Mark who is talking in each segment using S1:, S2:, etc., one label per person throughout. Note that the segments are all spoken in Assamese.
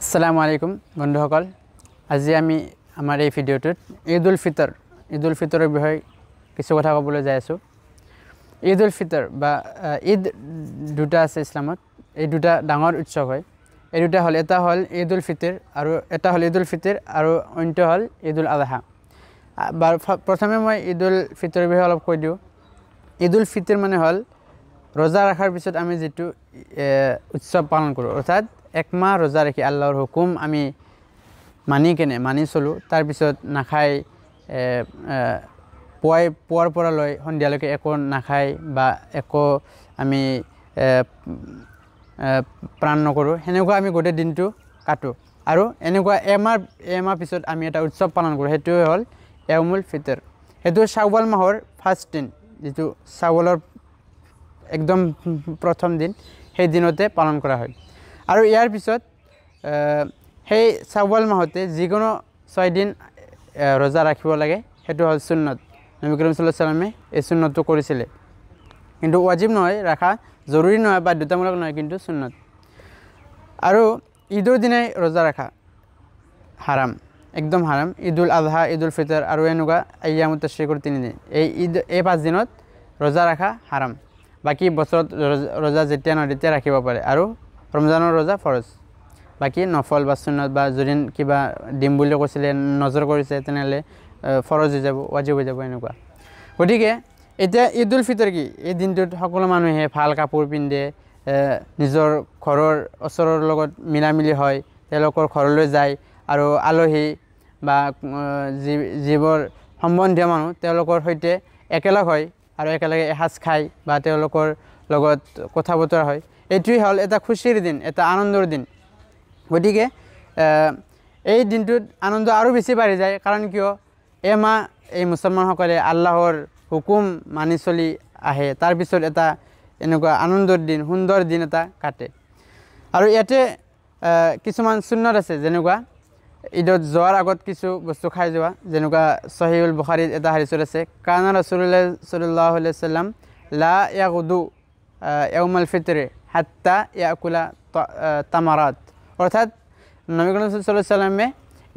S1: আসসালামু আলাইকুম বন্ধুসকল আজি আমি আমাৰ এই ভিডিঅ'টোত ঈদ উল ফিতৰৰ বিষয়ে কিছু কথা ক'বলৈ যাই আছোঁ। ঈদ উল ফিতৰ বা ঈদ দুটা আছে ইছলামত। এই দুটা ডাঙৰ উৎসৱ হয়। এই দুটা হ'ল এটা হ'ল ঈদ উল ফিতৰ আৰু অন্যটো হ'ল ঈদ উল আজহা। প্ৰথমে মই ঈদ উল ফিতৰৰ বিষয়ে অলপ কৈ দিওঁ। ঈদ উল ফিতৰ মানে হ'ল ৰোজা ৰখাৰ পিছত আমি যিটো উৎসৱ পালন কৰোঁ, অৰ্থাৎ একমাহ ৰোজা ৰাখি আল্লাহৰ হুকুম আমি মানি চলোঁ। তাৰপিছত নাখায় পুৱাৰ পৰা লৈ সন্ধিয়ালৈকে একো নাখায় বা একো আমি প্ৰাণ নকৰোঁ, সেনেকুৱা আমি গোটেই দিনটো কাটোঁ। আৰু এনেকুৱা এমাহ পিছত আমি এটা উৎসৱ পালন কৰোঁ, সেইটোৱে হ'ল ইয়াউমুল ফিতৰ। সেইটো শাওৱাল মাহৰ ফাৰ্ষ্ট দিন, যিটো শাওৱালৰ একদম প্ৰথম দিন, সেই দিনতে পালন কৰা হয়। আৰু ইয়াৰ পিছত সেই শাওৱাল মাহতে যিকোনো 6 দিন ৰোজা ৰাখিব লাগে, সেইটো হ'ল সুন্নত। নবী কৰিম সাল্লাল্লাহু আলাইহি ওয়াসাল্লামে এই সুন্নতটো কৰিছিলে, কিন্তু ৱাজিব নহয় ৰাখা, জৰুৰী নহয়, বাধ্যতামূলক নহয়, কিন্তু সুন্নত। আৰু ঈদৰ দিনাই ৰোজা ৰখা হাৰাম, একদম হাৰাম। ঈদ উল আজহা, ঈদ উল ফিতৰ আৰু এনেকুৱা আয়ামুত তাশ্ৰিকৰ 3 দিন, এই 5 দিনত ৰোজা ৰখা হাৰাম। বাকী বছৰত ৰোজা যেতিয়া নহয় তেতিয়া ৰাখিব পাৰে। আৰু ৰমজানৰ ৰোজা ফৰজ, বাকী নফল বা সুন্নত বা যদি কিবা দিম বুলি কৈছিলে নজৰ কৰিছে তেনেহ'লে ফৰজ হৈ যাব, ৱাজিব হৈ যাব এনেকুৱা। গতিকে এতিয়া ঈদ উল ফিতৰ কি? এই দিনটোত সকলো মানুহে ভাল কাপোৰ পিন্ধে, নিজৰ ঘৰৰ ওচৰৰ লগত মিলামিলি হয়, তেওঁলোকৰ ঘৰলৈ যায় আৰু আলহী বা যিবোৰ সম্বন্ধীয় মানুহ তেওঁলোকৰ সৈতে একেলগ হয় আৰু একেলগে এসাঁজ খায় বা তেওঁলোকৰ লগত কথা বতৰা হয়। এইটোৱেই হ'ল এটা খুচিৰ দিন, এটা আনন্দৰ দিন। গতিকে এই দিনটোত আনন্দ আৰু বেছি বাঢ়ি যায়। কাৰণ কিয়? এমাহ এই মুছলমানসকলে আল্লাহৰ হুকুম মানি চলি আহে, তাৰপিছত এটা এনেকুৱা আনন্দৰ দিন, সুন্দৰ দিন এটা কাটে। আৰু ইয়াতে কিছুমান সুন্নত আছে, যেনেকুৱা ঈদত যোৱাৰ আগত কিছু বস্তু খাই যোৱা, যেনেকুৱা সহিহুল বুখাৰীত এটা হাদিছত আছে, কানা ৰাছুলুল্লাহ সাল্লাল্লাহু আলাইহি ওয়াসাল্লাম লা ইয়াগুদু ইয়াউমাল ফিতৰি হাত্তা ইয়াকুলা তামাৰাত। অৰ্থাৎ নবী কৰিম সাল্লাল্লাহু আলাইহি ওয়াসাল্লামে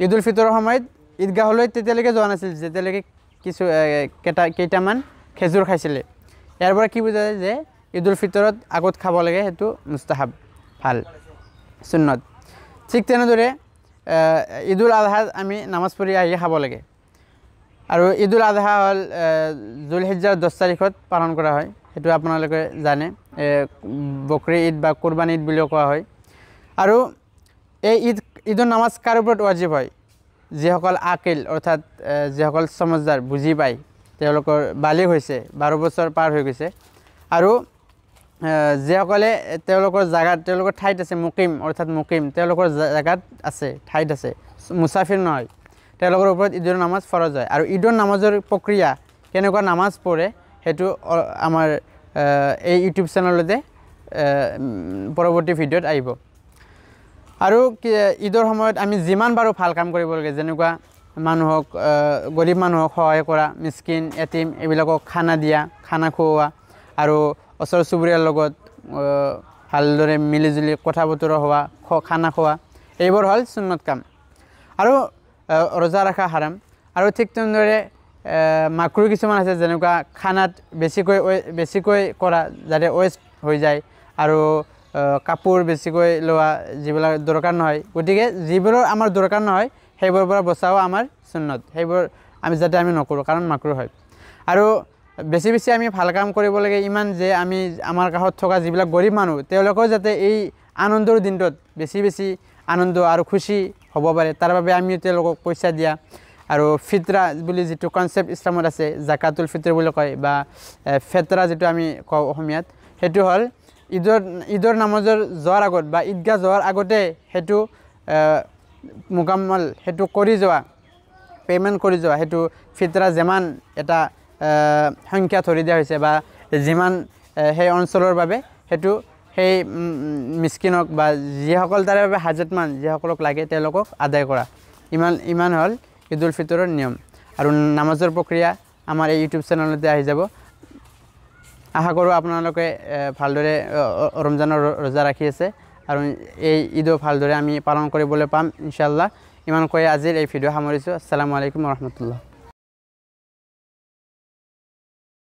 S1: ঈদ উল ফিতৰৰ সময়ত ঈদগাহলৈ তেতিয়ালৈকে যোৱা নাছিল যেতিয়ালৈকে কেইটামান খেজুৰ খাইছিলে। ইয়াৰ পৰা কি বুজা যায় যে ঈদ উল ফিতৰত আগত খাব লাগে, সেইটো মুস্তাহাব, ভাল, সুন্নত। ঠিক তেনেদৰে ঈদ উল আজহাত আমি নামাজ পঢ়ি আহি খাব লাগে। আৰু ঈদ উল আজহা হ'ল জুলহিজ্জাৰ 10 তাৰিখত পালন কৰা হয়, সেইটো আপোনালোকে জানে, বকৰী ঈদ বা কুৰবানী ঈদ বুলিও কোৱা হয়। আৰু এই ঈদৰ নামাজ কাৰ ওপৰত ৱাজিব হয়? যিসকল আকিল, অৰ্থাৎ যিসকল সমজদাৰ, বুজি পায়, তেওঁলোকৰ বালিগ হৈছে, 12 বছৰ পাৰ হৈ গৈছে, আৰু যিসকলে তেওঁলোকৰ ঠাইত আছে, মুকিম, তেওঁলোকৰ জেগাত আছে, ঠাইত আছে, মুছাফিৰ নহয়, তেওঁলোকৰ ওপৰত ঈদৰ নামাজ ফৰজ হয়। আৰু ঈদৰ নামাজৰ প্ৰক্ৰিয়া, কেনেকুৱা নামাজ পঢ়ে, সেইটো আমাৰ এই ইউটিউব চেনেলতে পৰৱৰ্তী ভিডিঅ'ত আহিব। আৰু ঈদৰ সময়ত আমি যিমান পাৰোঁ ভাল কাম কৰিব লাগে, যেনেকুৱা গৰীব মানুহক সহায় কৰা, মিস্কিন, এটিম, এইবিলাকক খানা খুওৱা, আৰু ওচৰ চুবুৰীয়াৰ লগত ভালদৰে মিলিজুলি কথা বতৰা হোৱা, খানা খোৱা, এইবোৰ হ'ল সুন্নত কাম। আৰু ৰোজা ৰখা হাৰাম। আৰু ঠিক তেনেদৰে মাকৰুহ কিছুমান আছে, যেনেকুৱা খানাত বেছিকৈ কৰা, যাতে ৱেষ্ট হৈ যায়, আৰু কাপোৰ বেছিকৈ লোৱা, যিবিলাক দৰকাৰ নহয়। গতিকে যিবোৰৰ আমাৰ দৰকাৰ নহয় সেইবোৰৰ পৰা বচাও আমাৰ সুন্নত, সেইবোৰ যাতে আমি নকৰোঁ, কাৰণ মাকৰুহ হয়। আৰু বেছি আমি ভাল কাম কৰিব লাগে ইমান যে আমাৰ কাষত থকা যিবিলাক গৰীব মানুহ, তেওঁলোকেও যাতে এই আনন্দৰ দিনটোত বেছি আনন্দ আৰু খুচি হ'ব পাৰে, তাৰ বাবে আমিও তেওঁলোকক পইচা দিয়া। আৰু ফিতৰা বুলি যিটো কনচেপ্ট ইছলামত আছে, জাকাতুল ফিতৰ বুলি কয়, বা ফেতৰা যিটো আমি কওঁ অসমীয়াত, সেইটো হ'ল ঈদৰ নামাজৰ যোৱাৰ আগত বা ঈদগাহ যোৱাৰ আগতে সেইটো মুকাম্মল, সেইটো কৰি যোৱা, পে'মেণ্ট কৰি যোৱা, সেইটো ফিতৰা যিমান এটা সংখ্যা ধৰি দিয়া হৈছে বা যিমান সেই অঞ্চলৰ বাবে, সেইটো সেই মিস্কিনক বা যিসকল তাৰে বাবে হাজতমান, যিসকলক লাগে, তেওঁলোকক আদায় কৰা, ইমান হ'ল ঈদ উল ফিতৰৰ নিয়ম। আৰু নামাজৰ প্ৰক্ৰিয়া আমাৰ এই ইউটিউব চেনেলতে আহি যাব। আশা কৰোঁ আপোনালোকে ভালদৰে ৰমজানৰ ৰোজা ৰাখি আছে আৰু এই ঈদো ভালদৰে আমি পালন কৰিবলৈ পাম ইনশাআল্লাহ। ইমান কৈ আজিৰ এই ভিডিঅ' সামৰিছোঁ। আসসালামু আলাইকুম ওয়া ৰাহমাতুল্লাহ।